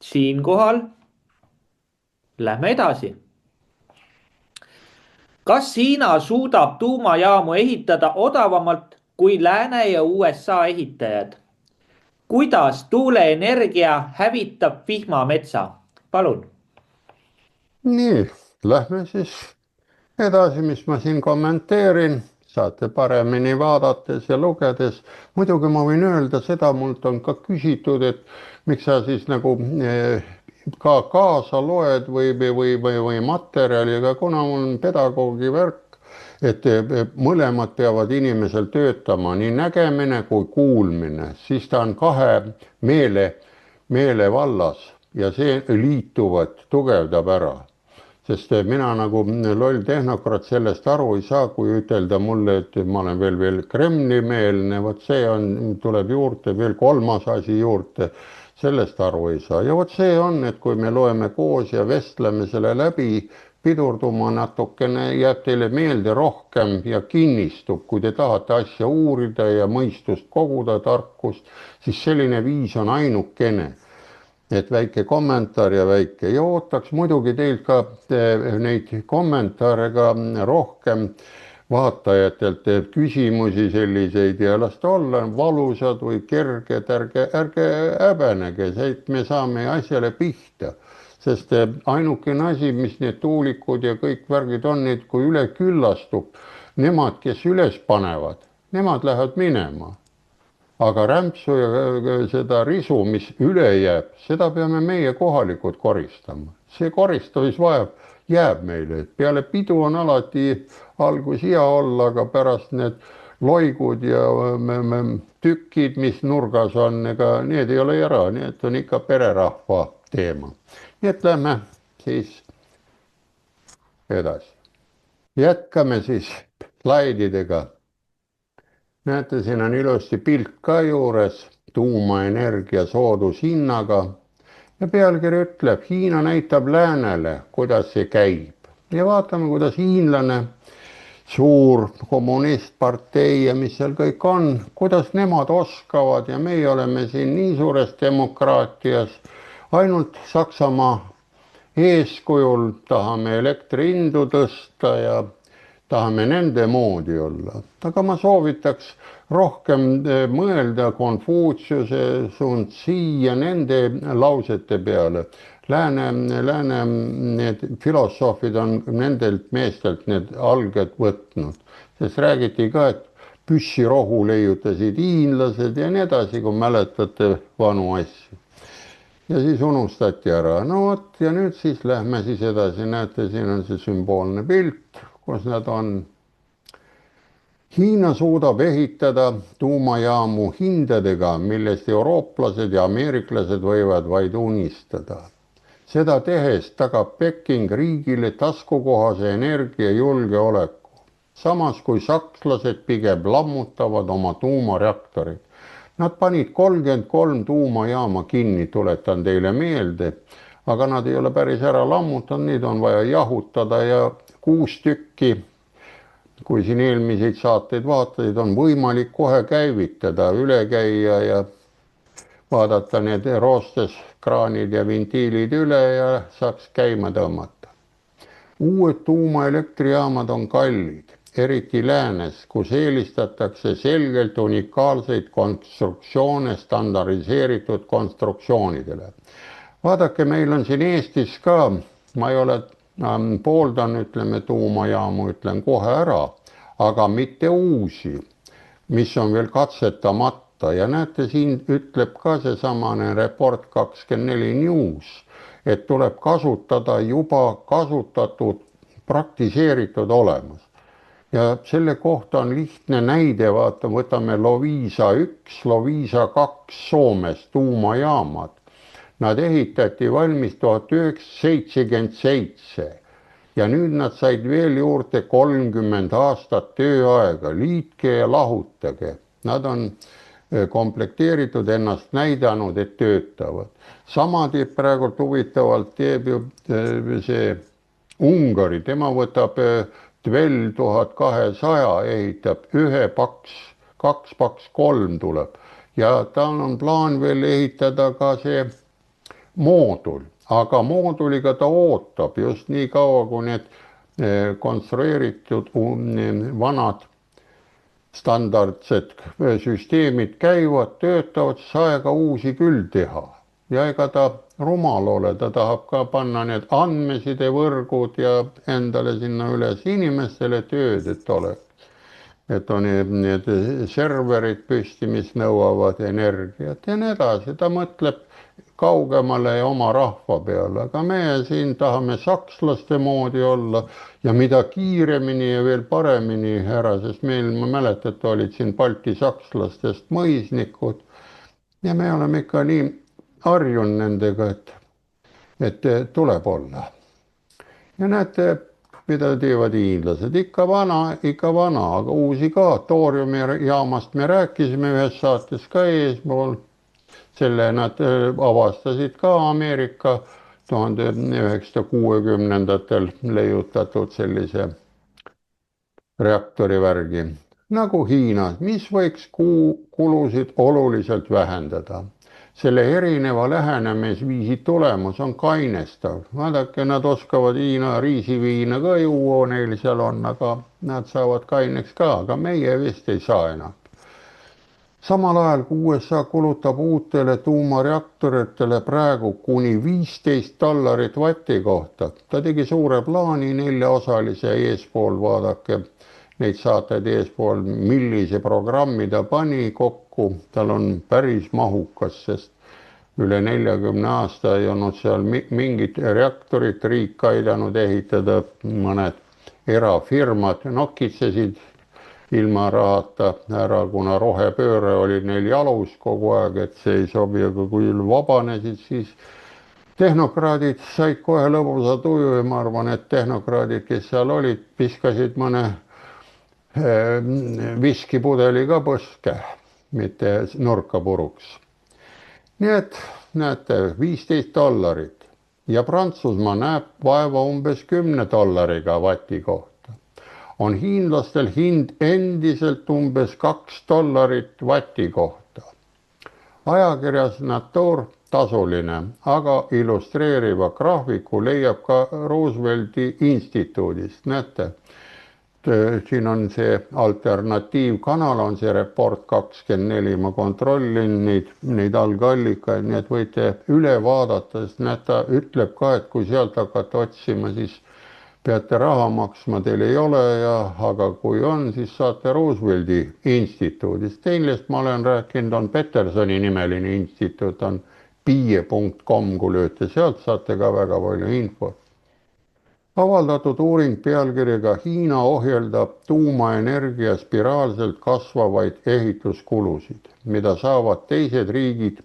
[SPEAKER 1] siinkohal lähme edasi. Kas Hiina suudab tuumajaamu ehitada odavamalt kui Lääne ja USA ehitajad? Kuidas tuuleenergia hävitab vihmametsa? Palun.
[SPEAKER 2] Nii, lähme siis edasi, mis ma siin kommenteerin. Saate paremini vaadates ja lugedes. Muidugi ma võin öelda seda, mult on ka küsitud, et miks sa siis nagu ka kaasa loed või materjaliga, kuna mul on pedagoogi värk, et mõlemad peavad inimesel töötama, nii nägemine kui kuulmine, siis ta on kahe meele vallas ja see liituvad, tugevdab ära. Sest mina nagu loll tehnokraat sellest aru ei saa, kui ütelda mulle, et ma olen veel Kremli-meelne, vot see on, tuleb juurde veel 3. asi juurde, sellest aru ei saa. Ja vot see on, et kui me loeme koos ja vestleme selle läbi, pidurduma natukene, jääb teile meelde rohkem ja kinnistub, kui te tahate asja uurida ja mõistust koguda, tarkust, siis selline viis on ainukene. Et väike kommentaar ja väike ja ootaks muidugi teilt ka neid kommentaare ka rohkem vaatajatelt küsimusi selliseid ja las ta olla valusad või kerged, ärge häbenege, sest me saame asjale pihta. Sest ainukene asi, mis need tuulikud ja kõik värgid on, et kui üle küllastub, nemad, kes üles panevad, nemad lähevad minema. Aga rämpsu ja seda risu, mis üle jääb, seda peame meie kohalikud koristama. See koristamist jääb meile, et peale pidu on alati algus hea olla, aga pärast need loigud ja tükid, mis nurgas on, ega need ei ole ära, need on ikka pererahva teema. Nii et lähme siis edasi. Jätkame siis slaididega. Näete, siin on ilusti pilt ka juures tuumaenergia soodushinnaga ja pealkiri ütleb, Hiina näitab läänele, kuidas see käib. Ja vaatame, kuidas hiinlane, suur kommunistpartei ja mis seal kõik on, kuidas nemad oskavad ja meie oleme siin nii suures demokraatias, ainult Saksamaa eeskujul tahame elektrihindu tõsta ja tahame nende moodi olla. Aga ma soovitaks rohkem mõelda Konfutsiuse, Sun Tzu ja nende lausete peale. Lääne need filosoofid on nendelt meestelt need alged võtnud, sest räägiti ka, et püssirohu leiutasid hiinlased ja nii edasi, kui mäletate vanu asju. Ja siis unustati ära. No vot, ja nüüd siis lähme siis edasi. Näete, siin on see sümboolne pilt, kus nad on. Hiina suudab ehitada tuumajaamu hindadega, millest eurooplased ja ameeriklased võivad vaid unistada. Seda tehes tagab Peking riigile taskukohase energiajulgeoleku, samas kui sakslased pigem lammutavad oma tuumareaktorid. Nad panid 33 tuumajaama kinni, tuletan teile meelde, aga nad ei ole päris ära lammutanud, neid on vaja jahutada ja 6 tükki, kui siin eelmiseid saateid vaatasid, on võimalik kohe käivitada, üle käia ja vaadata need roostes kraanid ja ventiilid üle ja saaks käima tõmmata. Uued tuumaelektrijaamad on kallid, eriti läänes, kus eelistatakse selgelt unikaalseid konstruktsioone standardiseeritud konstruktsioonidele. Vaadake, meil on siin Eestis ka, ma ei ole pooldan, ütleme tuumajaamu, ütlen kohe ära, aga mitte uusi, mis on veel katsetamata ja näete, siin ütleb ka seesamane Report 24 News, et tuleb kasutada juba kasutatud, praktiseeritud olemas. Ja selle kohta on lihtne näide, vaata, võtame Loviisa 1, Loviisa 2 Soomes tuumajaamad. Nad ehitati valmis 1977 ja nüüd nad said veel juurde 30 aastat tööaega, liitke ja lahutage. Nad on komplekteeritud, ennast näidanud, et töötavad. Sama teeb praegult huvitavalt teeb ju see Ungari, tema võtab 1200 ehitab, 1 paks, 2 paks, 3 tuleb ja tal on plaan veel ehitada ka see moodul, aga mooduliga ta ootab just nii kaua, kui need konstrueeritud vanad standardsed süsteemid käivad, töötavad, siis aega uusi küll teha. Ja ega ta rumal ole, ta tahab ka panna need andmesidevõrgud ja endale sinna üles inimestele tööd, et oleks. Et on need serverid püsti, mis nõuavad energiat ja nii edasi. Ta mõtleb kaugemale ja oma rahva peale, aga meie siin tahame sakslaste moodi olla ja mida kiiremini ja veel paremini ära, sest meil, ma mäletan, et olid siin Balti sakslastest mõisnikud ja me oleme ikka nii harjunud nendega, et tuleb olla. Ja näete, mida teevad hiinlased, ikka vana, aga uusi ka. Tooriumijaamast me rääkisime ühes saates ka eespool. Selle nad avastasid ka Ameerika 1960-ndatel leiutatud sellise reaktorivärgi nagu Hiinas, mis võiks kulusid oluliselt vähendada. selle erineva lähenemisviisi tulemus on kainestav. Vaadake, nad oskavad Hiina riisiviina ka juua, neil seal on, aga nad saavad kaineks ka, aga meie vist ei saa enam. Samal ajal kui USA kulutab uutele tuumareaktoritele praegu kuni $15 vatti kohta. Ta tegi suure plaani 4-osalise eespool, vaadake neid saateid eespool, millise programmi ta pani kokku. Tal on päris mahukas, sest üle 40 aasta ei olnud seal mingit reaktorit, riik aidanud ehitada, mõned erafirmad nokitsesid ilma rahata ära, kuna rohepööre oli neil jalus kogu aeg, et see ei sobi, aga kui vabanesid, siis tehnokraadid said kohe lõbusa tuju ja ma arvan, et tehnokraadid, kes seal olid, piskasid mõne viskipudeli ka põske, mitte nurka puruks. Nii et näete, $15 ja Prantsusmaa näeb vaeva umbes $10 vati kohta. On hiinlastel hind endiselt umbes $2 vati kohta. Ajakirjas Nature tasuline, aga illustreeriva graafiku leiab ka Roosevelti instituudist. Näete, siin on see alternatiivkanal, on see Report 24, ma kontrollin neid algallikaid, nii et võite üle vaadata, sest näete, ütleb ka, et kui sealt hakata otsima, siis peate raha maksma, teil ei ole, aga kui on, siis saate Roosevelti instituudist. Teilest ma olen rääkinud, on Petersoni nimeline instituut, on pie.com, kui lööte sealt, saate ka väga palju infot. Avaldatud uuring pealkirjaga Hiina ohjeldab tuumaenergia spiraalselt kasvavaid ehituskulusid, mida saavad teised riigid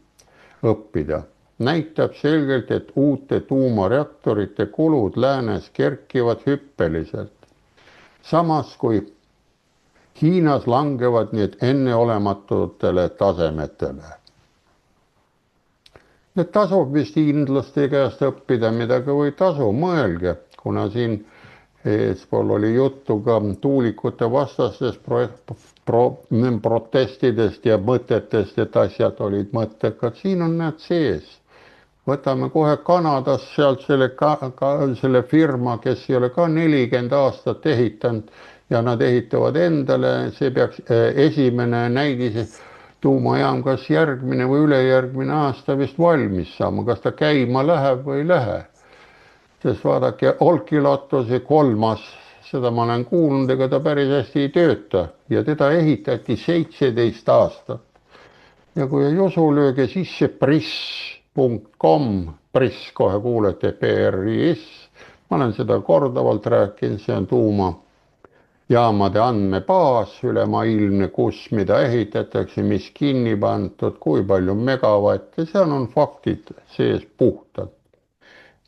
[SPEAKER 2] õppida. Näitab selgelt, et uute tuumareaktorite kulud läänes kerkivad hüppeliselt. Samas kui Hiinas langevad need enneolematutele tasemetele. Need tasub vist hiinlaste käest õppida midagi või tasu, mõelge, kuna siin eespool oli juttu ka tuulikute vastastest protestidest ja mõtetest, et asjad olid mõttekad. Siin on need sees. Võtame kohe Kanadas sealt selle firma, kes ei ole ka 40 aastat ehitanud ja nad ehitavad endale, see peaks esimene näidis tuumajaam kas järgmine või ülejärgmine aasta vist valmis saama, kas ta käima läheb või ei lähe. Sest vaadake, Olkiluoto, see 3., seda ma olen kuulnud, ega ta päris hästi ei tööta ja teda ehitati 17 aastat. Ja kui ei usu, lööge sisse priss.com, priss kohe kuulete, PRIS, ma olen seda kordavalt rääkinud, see on tuumajaamade andmebaas ülemaailmne, kus mida ehitatakse, mis kinni pandud, kui palju megavatte, seal on faktid sees puhtalt.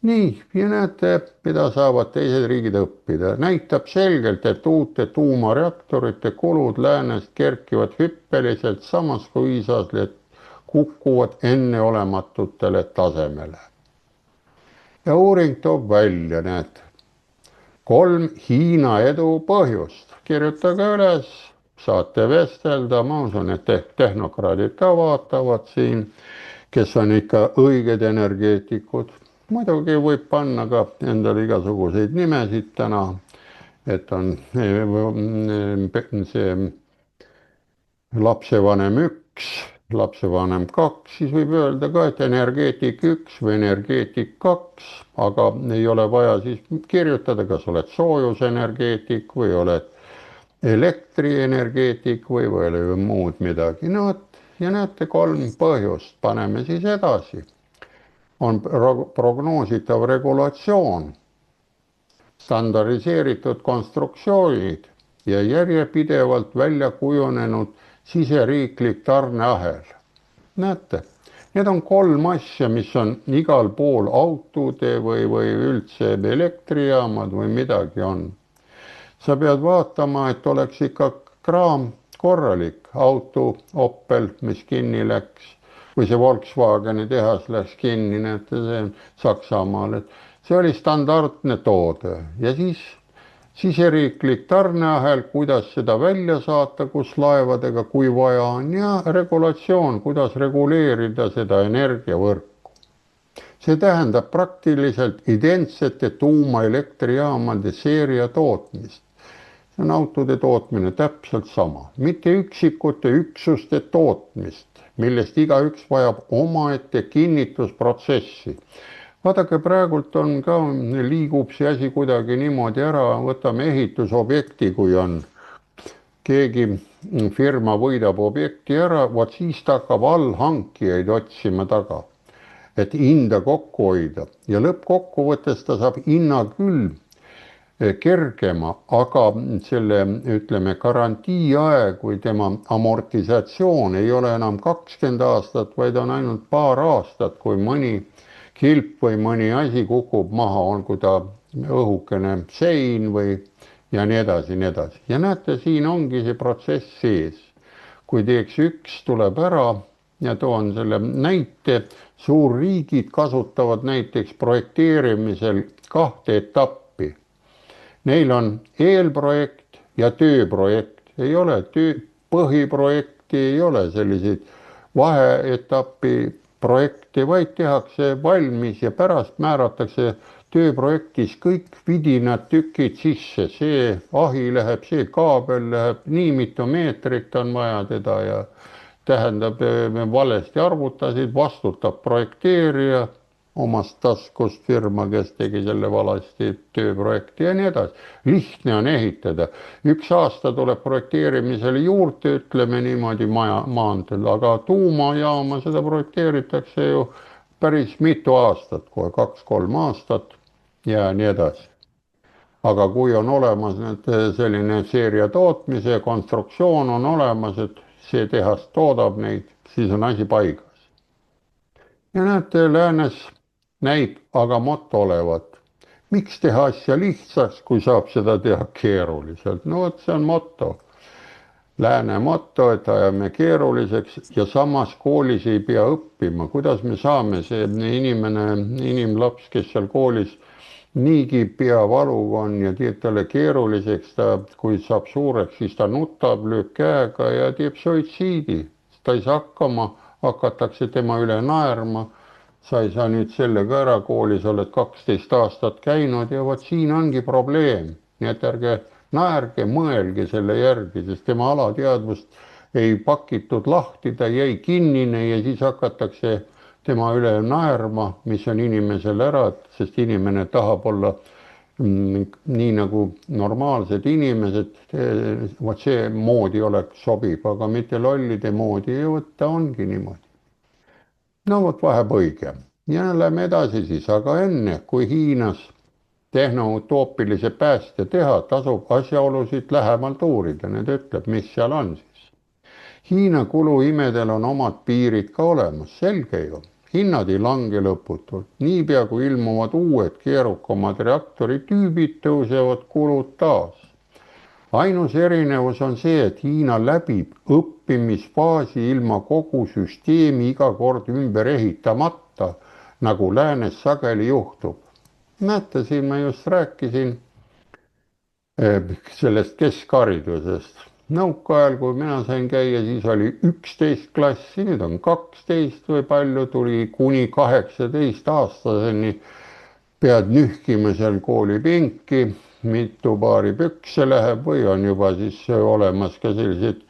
[SPEAKER 2] Nii, ja näete, mida saavad teised riigid õppida. Näitab selgelt, et uute tuumareaktorite kulud läänest kerkivad hüppeliselt, samas kui USA-sed kukuvad enneolematutele tasemele. Ja uuring toob välja, näete, 3 Hiina edu põhjust. Kirjutage üles, saate vestelda, ma usun, et tehnokraadid ka vaatavad siin, kes on ikka õiged energeetikud. Muidugi võib panna ka endale igasuguseid nimesid täna, et on see lapsevanem 1, lapsevanem 2, siis võib öelda ka, et energeetik 1 või energeetik 2, aga ei ole vaja siis kirjutada, kas oled soojusenergeetik või oled elektrienergeetik või muud midagi. No, ja näete 3 põhjust, paneme siis edasi. On prognoositav regulatsioon, standardiseeritud konstruktsioonid ja järjepidevalt välja kujunenud siseriiklik tarneahel. Näete, need on 3 asja, mis on igal pool autode või üldse elektrijaamad või midagi on. Sa pead vaatama, et oleks ikka kraam korralik, auto Opel, mis kinni läks, või see Volkswageni tehas läks kinni, näete, see Saksamaal, et see oli standardne toode ja siis siseriiklik tarneahel, kuidas seda välja saata, kus laevadega, kui vaja on, ja regulatsioon, kuidas reguleerida seda energiavõrku. See tähendab praktiliselt identsete tuumaelektrijaamade seeria tootmist. See on autode tootmine täpselt sama, mitte üksikute üksuste tootmist, millest igaüks vajab omaette kinnitusprotsessi. Vaadake, praegult on ka, liigub see asi kuidagi niimoodi ära, võtame ehitusobjekti, kui on keegi firma võidab objekti ära, vot siis ta hakkab allhankijaid otsima taga, et hinda kokku hoida ja lõppkokkuvõttes ta saab hinna küll kergema, aga selle, ütleme, garantiiaeg või tema amortisatsioon ei ole enam 20 aastat, vaid on ainult paar aastat, kui mõni kilp või mõni asi kukub maha, olgu ta õhukene sein või ja nii edasi, nii edasi. Ja näete, siin ongi see protsess sees. Kui DX1 tuleb ära ja toon selle näite, suurriigid kasutavad näiteks projekteerimisel 2 etappi. Neil on eelprojekt ja tööprojekt, ei ole põhiprojekti, ei ole selliseid vaheetapi projekti, vaid tehakse valmis ja pärast määratakse tööprojektis kõik vidinad tükid sisse, see ahi läheb, see kaabel läheb, nii mitu meetrit on vaja teda ja tähendab, valesti arvutasid, vastutab projekteerija omast taskust firma, kes tegi selle valesti tööprojekti ja nii edasi. Lihtne on ehitada. 1 aasta tuleb projekteerimisele juurde, ütleme niimoodi maanteel, aga tuumajaama seda projekteeritakse ju päris mitu aastat, kohe 2-3 aastat ja nii edasi. Aga kui on olemas nüüd selline seeria tootmise konstruktsioon on olemas, et see tehas toodab neid, siis on asi paigas. Ja näete, läänes näib aga moto olevat. Miks teha asja lihtsaks, kui saab seda teha keeruliselt? No vot, see on moto. Lääne moto, et ajame keeruliseks ja samas koolis ei pea õppima. Kuidas me saame see inimlaps, kes seal koolis niigi peavalu on ja teeb talle keeruliseks, kui saab suureks, siis ta nutab, lööb käega ja teeb suitsiidi. Ta ei saa hakkama, hakatakse tema üle naerma. Sa ei saa nüüd sellega ära, koolis oled 12 aastat käinud ja vot siin ongi probleem. Nii et ärge naerge, mõelge selle järgi, sest tema alateadvust ei pakitud lahti, ta jäi kinnine ja siis hakatakse tema üle naerma, mis on inimesel ära, sest inimene tahab olla nii nagu normaalsed inimesed, vot see moodi oleks sobib, aga mitte lollide moodi ja vot ta ongi niimoodi. No vot vaheb õige. Ja lähme edasi siis, aga enne, kui Hiinas tehnotoopilise pääste teha, tasub asjaolusid lähemalt uurida. Need ütleb, mis seal on siis. Hiina kuluimedel on omad piirid ka olemas, selge ju. Hinnad ei lange lõputult. Niipea kui ilmuvad uued keerukamad reaktoritüübid, tõusevad kulud taas. Ainus erinevus on see, et Hiina läbib õppimisfaasi ilma kogu süsteemi iga kord ümber ehitamata, nagu läänes sageli juhtub. Näete, siin ma just rääkisin sellest keskharidusest. Nõukaajal, kui mina sain käia, siis oli 11 klassi, nüüd on 12 või palju, tuli kuni 18 aastaseni, pead nühkima seal koolipinki, mitu paari pükse läheb või on juba siis olemas ka sellised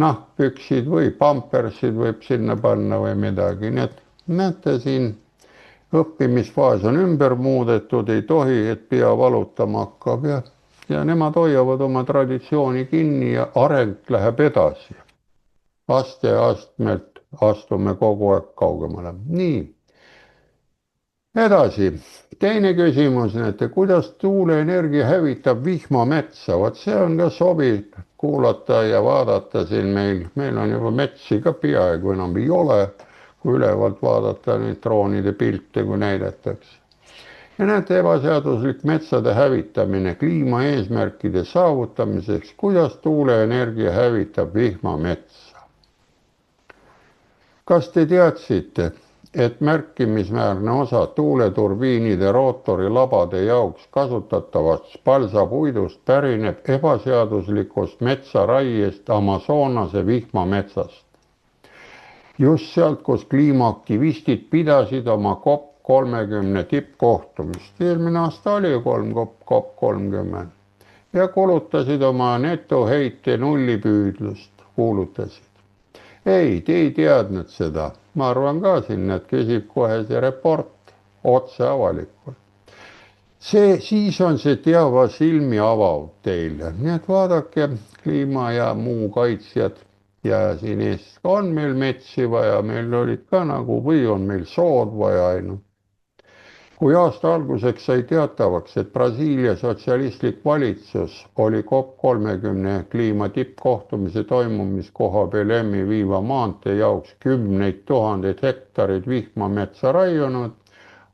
[SPEAKER 2] nahkpüksid või pampersid võib sinna panna või midagi. Nii et näete, siin õppimisfaas on ümber muudetud, ei tohi, et pea valutama hakkab ja nemad hoiavad oma traditsiooni kinni ja areng läheb edasi. Aste-astmelt astume kogu aeg kaugemale. Nii. Edasi, teine küsimus, näete, kuidas tuuleenergia hävitab vihmametsa, vot see on ka sobiv kuulata ja vaadata siin meil on juba metsi ka peaaegu enam ei ole, kui ülevalt vaadata neid droonide pilte, kui näidatakse. Ja näete, ebaseaduslik metsade hävitamine kliimaeesmärkide saavutamiseks, kuidas tuuleenergia hävitab vihmametsa. Kas te teadsite, et märkimisväärne osa tuuleturbiinide rootorilabade jaoks kasutatavast palsapuidust pärineb ebaseaduslikust metsaraiest Amazonase vihmametsast. Just sealt, kus kliimaaktivistid pidasid oma COP30 tippkohtumist. Eelmine aasta oli COP30 ja kulutasid oma netoheite nullipüüdlust, kuulutasid. Ei, te ei teadnud seda. Ma arvan ka siin, et küsib kohe see report otse avalikult. Siis on see teava silmi avav teile. Nii et vaadake, kliima ja muu kaitsjad ja siin Eestis on meil metsi vaja, meil olid ka nagu, või on meil sood vaja ainult. Kui aasta alguseks sai teatavaks, et Brasiilia sotsialistlik valitsus oli COP30 kliima tippkohtumise toimumiskoha Belemi viiva maantee jaoks 10 000 hektarid vihmametsa raiunud,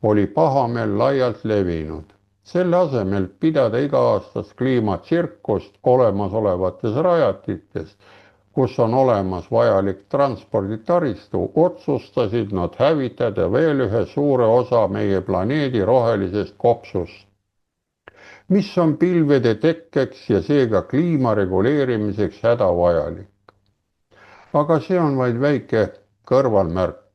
[SPEAKER 2] oli pahameel laialt levinud. Selle asemel pidada iga-aastast kliimatsirkust olemasolevates rajatites, kus on olemas vajalik transporditaristu, otsustasid nad hävitada veel ühe suure osa meie planeedi rohelisest kopsust, mis on pilvede tekkeks ja seega kliima reguleerimiseks hädavajalik. Aga see on vaid väike kõrvalmärkus,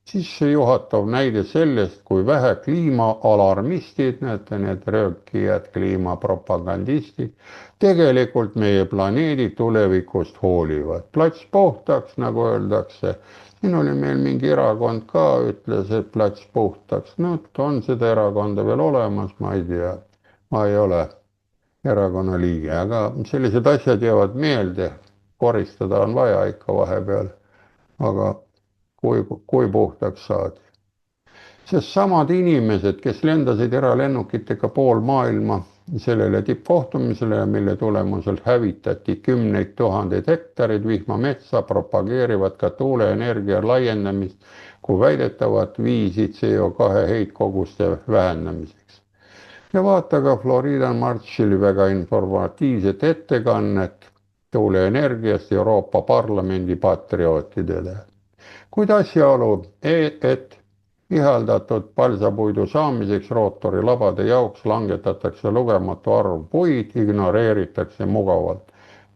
[SPEAKER 2] sissejuhatav näide sellest, kui vähe kliimaalarmistid, need röökijad, kliimapropagandistid, tegelikult meie planeedi tulevikust hoolivad. Plats puhtaks, nagu öeldakse. Siin oli meil mingi erakond ka, ütles, et plats puhtaks. No, on seda erakonda veel olemas, ma ei tea. Ma ei ole erakonna liige, aga sellised asjad jäävad meelde. Koristada on vaja ikka vahepeal. Aga kui puhtaks saadi. Sest samad inimesed, kes lendasid eralennukitega pool maailma sellele tippkohtumisele, mille tulemusel hävitati 10 000 hektarid vihmametsa, propageerivad ka tuuleenergia laiendamist kui väidetavat viisi CO2 heitkoguste vähendamiseks. Ja vaata ka Florida Marshali väga informatiivset ettekannet tuuleenergiast Euroopa Parlamendi patriootidele. Kuid asjaolu, et ihaldatud palsapuidu saamiseks rootorilabade jaoks langetatakse lugematu arv puid, ignoreeritakse mugavalt.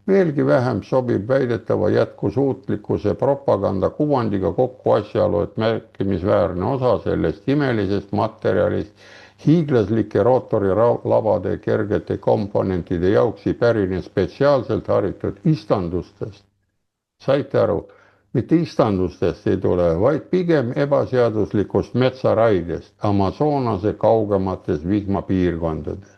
[SPEAKER 2] Veelgi vähem sobib väidetava jätkusuutlikkuse propaganda kuvandiga kokku asjaolu, et märkimisväärne osa sellest imelisest materjalist hiiglaslike rootorilabade kergete komponentide jaoks ei pärine spetsiaalselt haritud istandustest. Saite aru? Mitte istandustest ei tule, vaid pigem ebaseaduslikust metsaraidest Amazonase kaugemates vihmapiirkondades.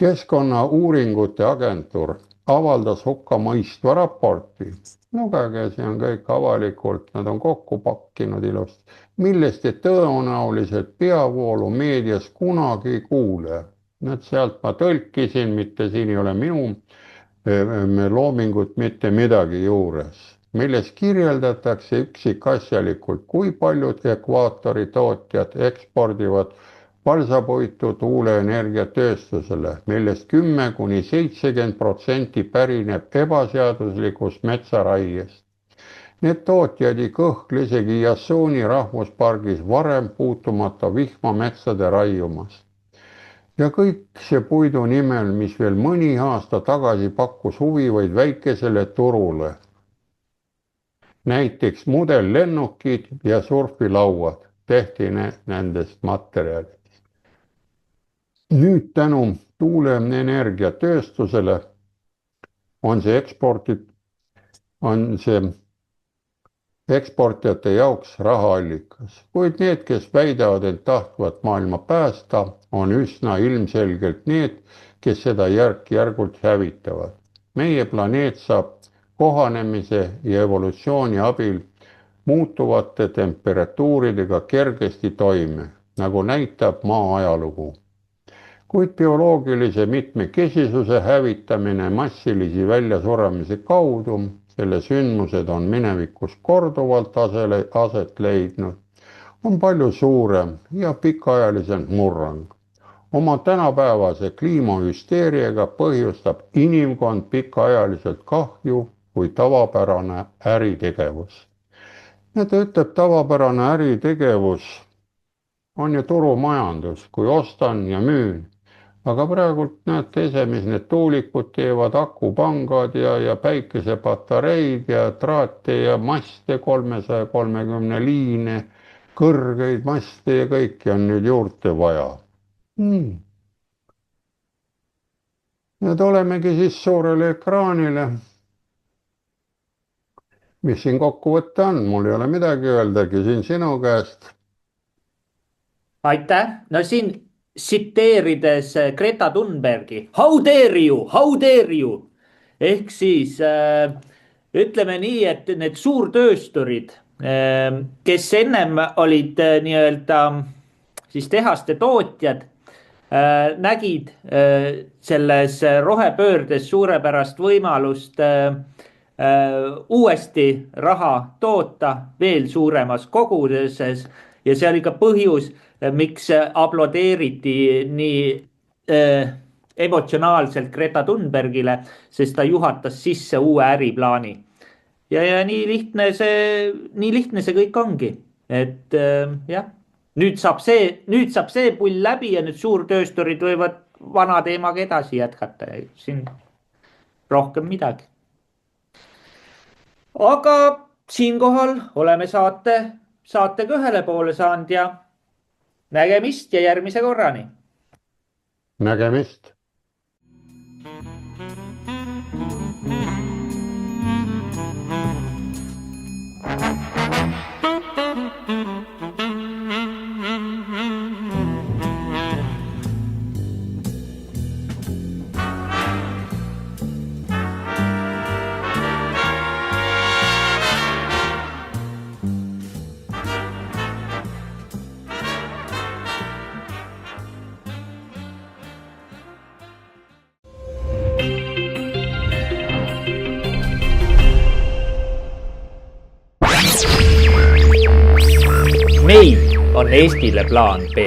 [SPEAKER 2] Keskkonnauuringute agentuur avaldas hukkamõistva raporti. Lugege, see on kõik avalikult, nad on kokku pakkinud ilusti, millest te tõenäoliselt peavoolu meedias kunagi ei kuule. Sealt ma tõlkisin, mitte siin ei ole minu loomingut mitte midagi juures, milles kirjeldatakse üksikasjalikult, kui paljud ekvaatori tootjad ekspordivad palsapuitu tuuleenergiatööstusele, millest 10–70% pärineb ebaseaduslikust metsaraiest. Need tootjad ei kõhkle isegi Yasuni rahvuspargis varem puutumata vihmametsade raiumast. Ja kõik see puidu nimel, mis veel mõni aasta tagasi pakkus huvi vaid väikesele turule. Näiteks modellennukid ja surfilauad tehti nendest materjalidest. Nüüd tänu tuuleenergiatööstusele on see eksportijate jaoks rahaallikas, kuid need, kes väidavad, et tahtvat maailma päästa, on üsna ilmselgelt need, kes seda järk-järgult hävitavad. Meie planeet saab kohanemise ja evolutsiooni abil muutuvate temperatuuridega kergesti toime, nagu näitab maa ajalugu. Kuid bioloogilise mitmekesisuse hävitamine massilisi väljasuremise kaudu, selle sündmused on minevikus korduvalt aset leidnud, on palju suurem ja pikaajalisem murrang. Oma tänapäevase kliimahüsteeriaga põhjustab inimkond pikaajaliselt kahju kui tavapärane äritegevus. ja ta ütleb, tavapärane äritegevus on ju turumajandus, kui ostan ja müün. Aga praegult näete ise, mis need tuulikud teevad, akupangad ja päikesepatareid ja traate ja maste, 330 liine, kõrgeid maste ja kõiki on nüüd juurde vaja. Ja tulemegi siis suurele ekraanile. Mis siin kokkuvõte on? Mul ei ole midagi öeldagi siin sinu käest.
[SPEAKER 1] aitäh, no siin tsiteerides Greta Thunbergi, how dare you ehk siis ütleme nii, et need suurtöösturid, kes ennem olid nii-öelda siis tehaste tootjad, nägid selles rohepöördes suurepärast võimalust uuesti raha toota veel suuremas koguses ja see oli ka põhjus, miks aplodeeriti nii emotsionaalselt Greta Thunbergile, sest ta juhatas sisse uue äriplaani. Ja nii lihtne see kõik ongi, et jah, nüüd saab see pull läbi ja nüüd suurtöösturid võivad vana teemaga edasi jätkata, siin rohkem midagi. Aga siinkohal oleme saatega ühele poole saanud ja nägemist ja järgmise korrani.
[SPEAKER 2] Nägemist.
[SPEAKER 1] Meil on Eestile plaan B.